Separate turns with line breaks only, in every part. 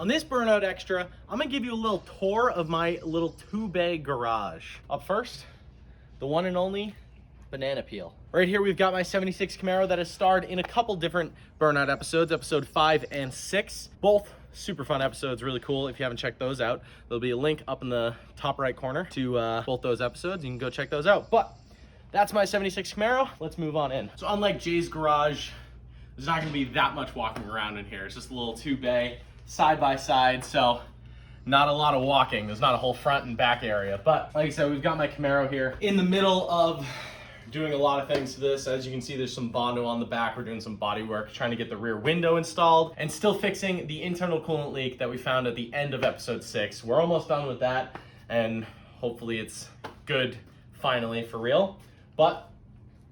On this Burnout Extra, I'm gonna give you a little tour of my little two-bay garage. Up first, the one and only banana peel. Right here we've got my 76 Camaro that has starred in a couple different Burnout episodes, episode 5 and 6. Both super fun episodes, really cool. If you haven't checked those out, there'll be a link up in the top right corner to both those episodes. You can go check those out. But that's my 76 Camaro. Let's move on in. So unlike Jay's garage, there's not gonna be that much walking around in here. It's just a little two-bay, side by side, so not a lot of walking. There's not a whole front and back area. But like I said, we've got my Camaro here in the middle of doing a lot of things to this. As you can see, there's some Bondo on the back. We're doing some body work, trying to get the rear window installed and still fixing the internal coolant leak that we found at the end of episode 6. We're almost done with that, and hopefully it's good finally for real. But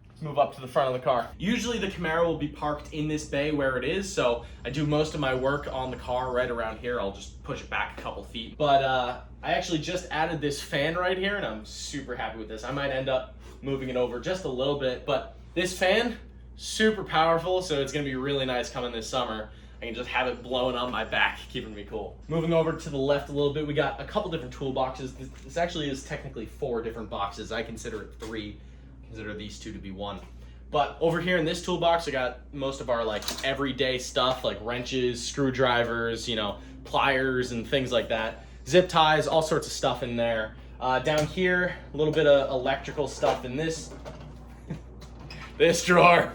let's move up to the front of the car. Usually the Camaro will be parked in this bay where it is, so I do most of my work on the car right around here. I'll just push it back a couple feet. But I actually just added this fan right here, and I'm super happy with this. I might end up moving it over just a little bit, but this fan, super powerful, so it's gonna be really nice coming this summer. I can just have it blowing on my back, keeping me cool. Moving over to the left a little bit, we got a couple different toolboxes. This actually is technically 4 different boxes. I consider it 3. Consider these 2 to be 1. But over here in this toolbox, I got most of our like everyday stuff, like wrenches, screwdrivers, you know, pliers and things like that. Zip ties, all sorts of stuff in there. Down here, a little bit of electrical stuff in this drawer.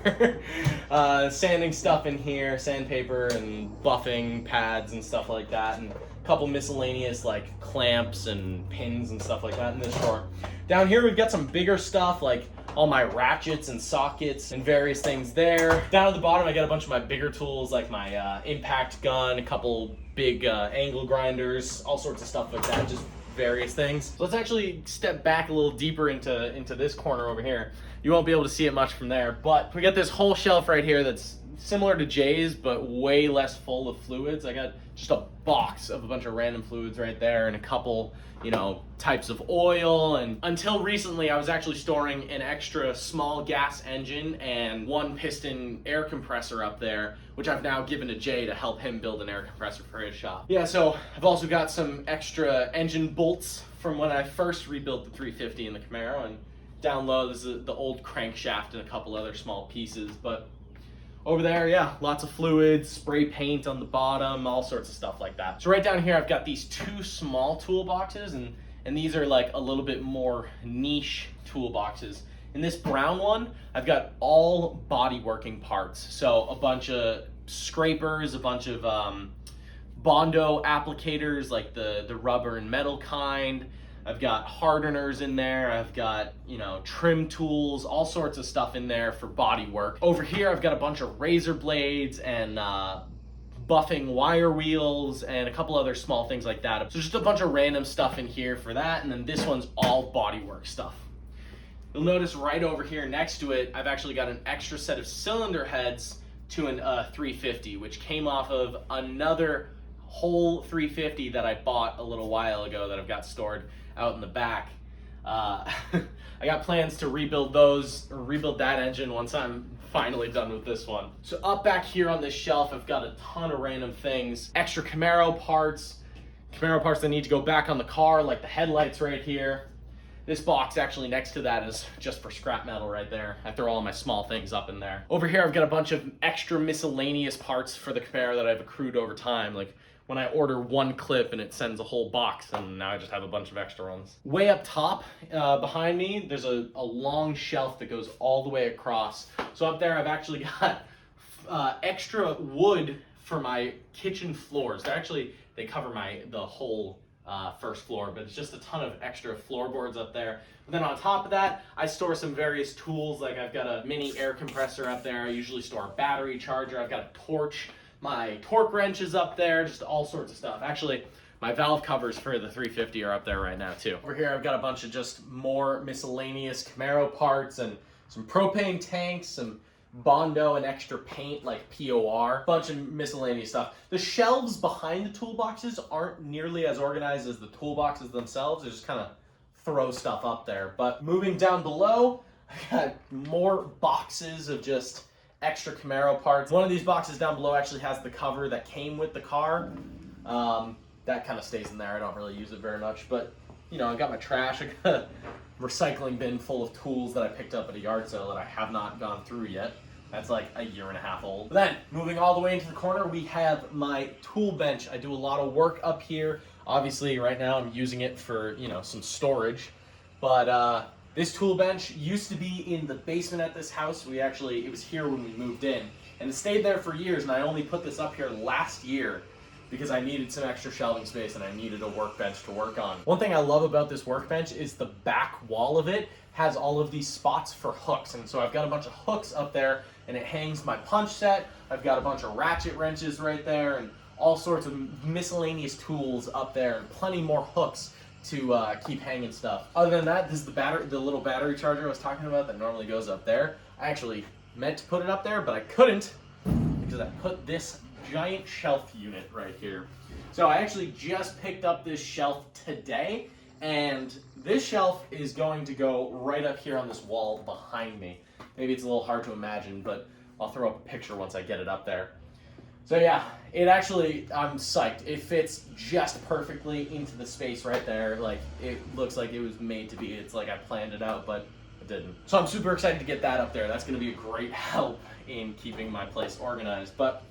Sanding stuff in here, sandpaper and buffing pads and stuff like that, and a couple miscellaneous like clamps and pins and stuff like that in this drawer. Down here we've got some bigger stuff like all my ratchets and sockets and various things there. Down at the bottom I got a bunch of my bigger tools like my impact gun, a couple big angle grinders, all sorts of stuff like that, just various things. So let's actually step back a little deeper into this corner over here. You won't be able to see it much from there, but we got this whole shelf right here that's similar to Jay's, but way less full of fluids. I got just a box of a bunch of random fluids right there and a couple, you know, types of oil. And until recently, I was actually storing an extra small gas engine and 1 piston air compressor up there, which I've now given to Jay to help him build an air compressor for his shop. Yeah, so I've also got some extra engine bolts from when I first rebuilt the 350 in the Camaro, and down low, this is the old crankshaft and a couple other small pieces. But over there, yeah, lots of fluids, spray paint on the bottom, all sorts of stuff like that. So right down here, I've got these 2 small toolboxes, and these are like a little bit more niche toolboxes. In this brown one, I've got all body working parts. So a bunch of scrapers, a bunch of Bondo applicators, like the rubber and metal kind. I've got hardeners in there. I've got, you know, trim tools, all sorts of stuff in there for body work. Over here, I've got a bunch of razor blades and buffing wire wheels and a couple other small things like that. So just a bunch of random stuff in here for that. And then this one's all body work stuff. You'll notice right over here next to it, I've actually got an extra set of cylinder heads to an 350, which came off of another whole 350 that I bought a little while ago that I've got stored out in the back. I got plans to rebuild those, or rebuild that engine once I'm finally done with this one. So up back here on this shelf, I've got a ton of random things. Extra Camaro parts that need to go back on the car, like the headlights right here. This box actually next to that is just for scrap metal right there. I throw all my small things up in there. Over here, I've got a bunch of extra miscellaneous parts for the Camaro that I've accrued over time. Like when I order 1 clip and it sends a whole box, and now I just have a bunch of extra ones. Way up top behind me, there's a long shelf that goes all the way across. So up there, I've actually got extra wood for my kitchen floors. They cover the whole first floor, but it's just a ton of extra floorboards up there. But then on top of that, I store some various tools. Like I've got a mini air compressor up there. I usually store a battery charger. I've got a torch. My torque wrench is up there, just all sorts of stuff. Actually, my valve covers for the 350 are up there right now too. Over here, I've got a bunch of just more miscellaneous Camaro parts and some propane tanks, some Bondo and extra paint like POR, bunch of miscellaneous stuff. The shelves behind the toolboxes aren't nearly as organized as the toolboxes themselves. They just kind of throw stuff up there. But moving down below, I got more boxes of just extra Camaro parts. One of these boxes down below actually has the cover that came with the car. That kind of stays in there. I don't really use it very much, but you know, I got my trash. I got a recycling bin full of tools that I picked up at a yard sale that I have not gone through yet. That's like a year and a half old. But then, moving all the way into the corner, we have my tool bench. I do a lot of work up here. Obviously, right now I'm using it for, you know, some storage. But this tool bench used to be in the basement at this house. It was here when we moved in. And it stayed there for years, and I only put this up here last year because I needed some extra shelving space and I needed a workbench to work on. One thing I love about this workbench is the back wall of it has all of these spots for hooks. And so I've got a bunch of hooks up there, and it hangs my punch set. I've got a bunch of ratchet wrenches right there and all sorts of miscellaneous tools up there, and plenty more hooks to keep hanging stuff. Other than that, this is the little battery charger I was talking about that normally goes up there. I actually meant to put it up there, but I couldn't because I put this giant shelf unit right here. So I actually just picked up this shelf today, and this shelf is going to go right up here on this wall behind me. Maybe it's a little hard to imagine, but I'll throw up a picture once I get it up there. So yeah, I'm psyched. It fits just perfectly into the space right there. Like, it looks like it was made to be. It's like I planned it out, but it didn't. So I'm super excited to get that up there. That's gonna be a great help in keeping my place organized. But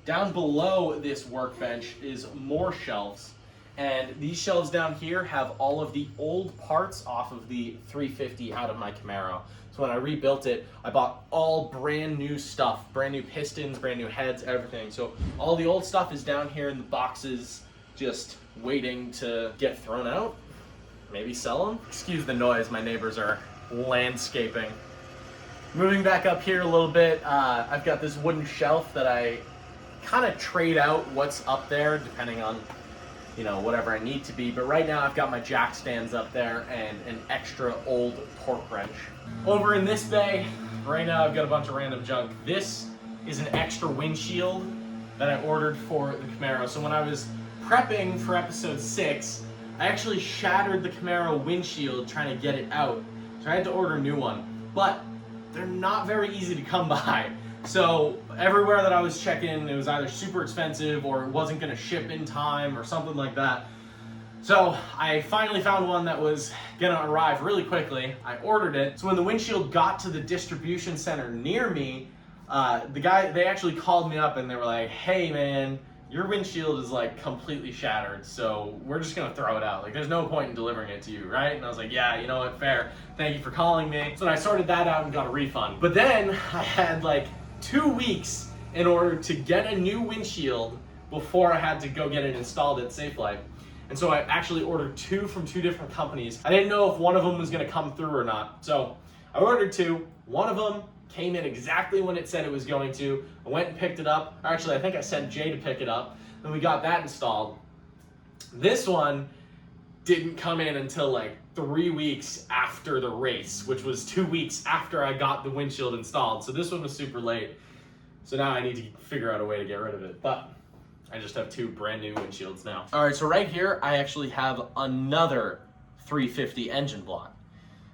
down below this workbench is more shelves. And these shelves down here have all of the old parts off of the 350 out of my Camaro. So when I rebuilt it, I bought all brand new stuff, brand new pistons, brand new heads, everything. So all the old stuff is down here in the boxes, just waiting to get thrown out, maybe sell them. Excuse the noise, my neighbors are landscaping. Moving back up here a little bit, I've got this wooden shelf that I kind of trade out what's up there depending on, you know, whatever I need to be. But right now I've got my jack stands up there and an extra old torque wrench. Over in this bay, right now I've got a bunch of random junk. This is an extra windshield that I ordered for the Camaro. So when I was prepping for episode 6, I actually shattered the Camaro windshield trying to get it out. So I had to order a new one. But they're not very easy to come by. So everywhere that I was checking, it was either super expensive or it wasn't going to ship in time or something like that. So I finally found one that was going to arrive really quickly. I ordered it. So when the windshield got to the distribution center near me, they actually called me up and they were like, "Hey man, your windshield is like completely shattered, so we're just going to throw it out. Like, there's no point in delivering it to you, right?" And I was like, "Yeah, you know what, fair. Thank you for calling me." So I sorted that out and got a refund. But then I had like 2 weeks in order to get a new windshield before I had to go get it installed at Safelite. And so I actually ordered 2 from 2 different companies. I didn't know if one of them was going to come through or not. So I ordered 2. One of them came in exactly when it said it was going to. I went and picked it up. Actually, I think I sent Jay to pick it up. Then we got that installed. This one didn't come in until like 3 weeks after the race, which was 2 weeks after I got the windshield installed. So this one was super late. So now I need to figure out a way to get rid of it. But I just have 2 brand new windshields now. All right, so right here, I actually have another 350 engine block.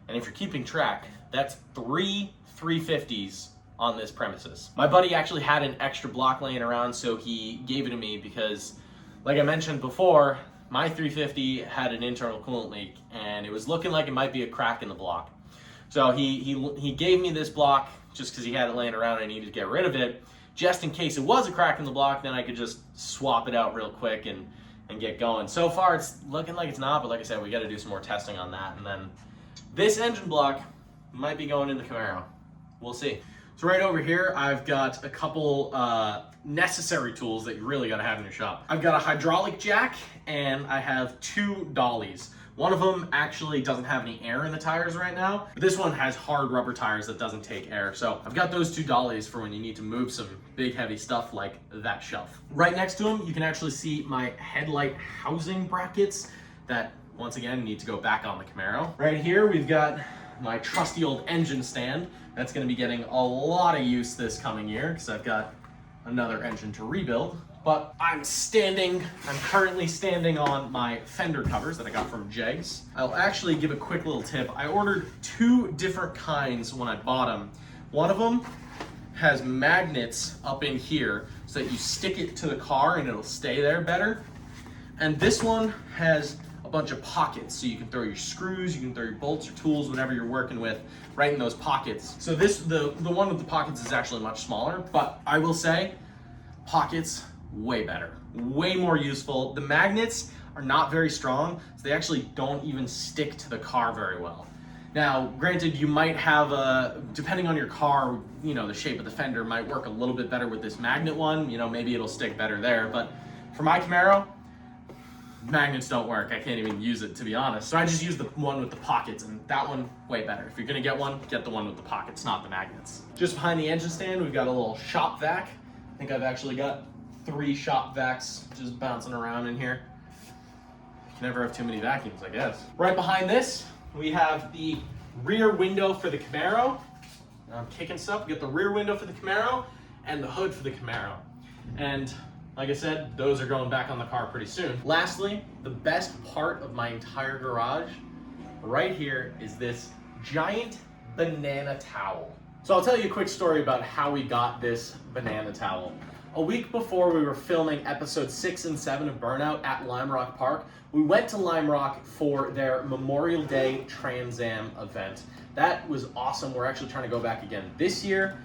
And if you're keeping track, that's 3 350s on this premises. My buddy actually had an extra block laying around, so he gave it to me because, like I mentioned before, my 350 had an internal coolant leak and it was looking like it might be a crack in the block. So he gave me this block just because he had it laying around and I needed to get rid of it. Just in case it was a crack in the block, then I could just swap it out real quick and get going. So far it's looking like it's not, but like I said, we got to do some more testing on that. And then this engine block might be going in the Camaro. We'll see. So right over here, I've got a couple necessary tools that you really got to have in your shop. I've got a hydraulic jack and I have 2 dollies. One of them actually doesn't have any air in the tires right now, but this one has hard rubber tires that doesn't take air. So I've got those 2 dollies for when you need to move some big heavy stuff like that shelf. Right next to them, you can actually see my headlight housing brackets that, once again, need to go back on the Camaro. Right here, we've got my trusty old engine stand. That's gonna be getting a lot of use this coming year because I've got another engine to rebuild. But I'm currently standing on my fender covers that I got from Jegs. I'll actually give a quick little tip. I ordered 2 different kinds when I bought them. One of them has magnets up in here so that you stick it to the car and it'll stay there better. And this one has a bunch of pockets, so you can throw your screws, you can throw your bolts or tools, whatever you're working with, right in those pockets. So the one with the pockets is actually much smaller, but I will say, pockets, way better, way more useful. The magnets are not very strong, so they actually don't even stick to the car very well. Now, granted, you might have depending on your car, you know, the shape of the fender might work a little bit better with this magnet one, you know, maybe it'll stick better there, but for my Camaro, magnets don't work. I can't even use it, to be honest. So I just use the one with the pockets, and that one, way better. If you're gonna get one, get the one with the pockets, not the magnets. Just behind the engine stand, we've got a little shop vac. I think I've actually got 3 shop vacs just bouncing around in here. You can never have too many vacuums, I guess. Right behind this, we have the rear window for the Camaro. I'm kicking stuff. We got the rear window for the Camaro and the hood for the Camaro. And like I said, those are going back on the car pretty soon. Lastly, the best part of my entire garage, right here, is this giant banana towel. So I'll tell you a quick story about how we got this banana towel. A week before we were filming episodes 6 and 7 of Burnout at Lime Rock Park, we went to Lime Rock for their Memorial Day Trans Am event. That was awesome. We're actually trying to go back again this year.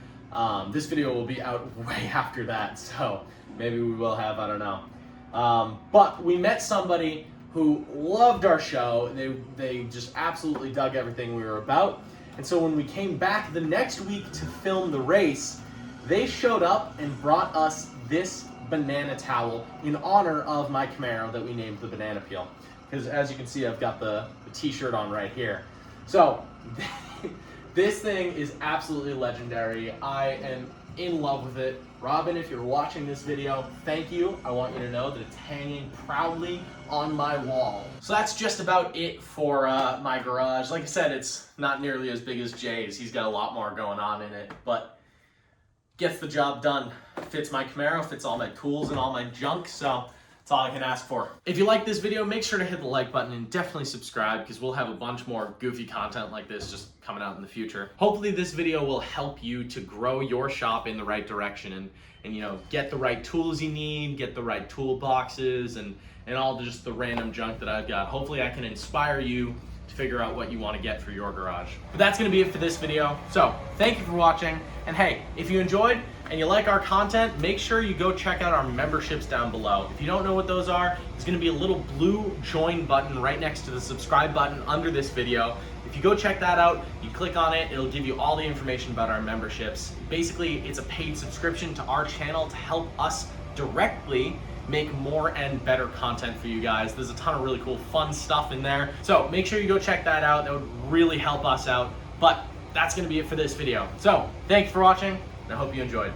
This video will be out way after that, so maybe we will have, I don't know. But we met somebody who loved our show. They just absolutely dug everything we were about. And so when we came back the next week to film the race, they showed up and brought us this banana towel in honor of my Camaro that we named the Banana Peel. Because as you can see, I've got the t-shirt on right here. So this thing is absolutely legendary. I am in love with it. Robin, if you're watching this video, thank you. I want you to know that it's hanging proudly on my wall. So that's just about it for my garage. Like I said, it's not nearly as big as Jay's. He's got a lot more going on in it, but gets the job done. Fits my Camaro, fits all my tools and all my junk, so that's all I can ask for. If you like this video, make sure to hit the like button and definitely subscribe, because we'll have a bunch more goofy content like this just coming out in the future. Hopefully this video will help you to grow your shop in the right direction and you know, get the right tools you need, get the right toolboxes and all just the random junk that I've got. Hopefully I can inspire you to figure out what you want to get for your garage. But that's going to be it for this video. So thank you for watching. And hey, if you enjoyed and you like our content, make sure you go check out our memberships down below. If you don't know what those are, there's going to be a little blue join button right next to the subscribe button under this video. If you go check that out, you click on it, it'll give you all the information about our memberships. Basically, it's a paid subscription to our channel to help us directly make more and better content for you guys. There's a ton of really cool, fun stuff in there. So make sure you go check that out. That would really help us out. But that's gonna be it for this video. So thank you for watching, and I hope you enjoyed.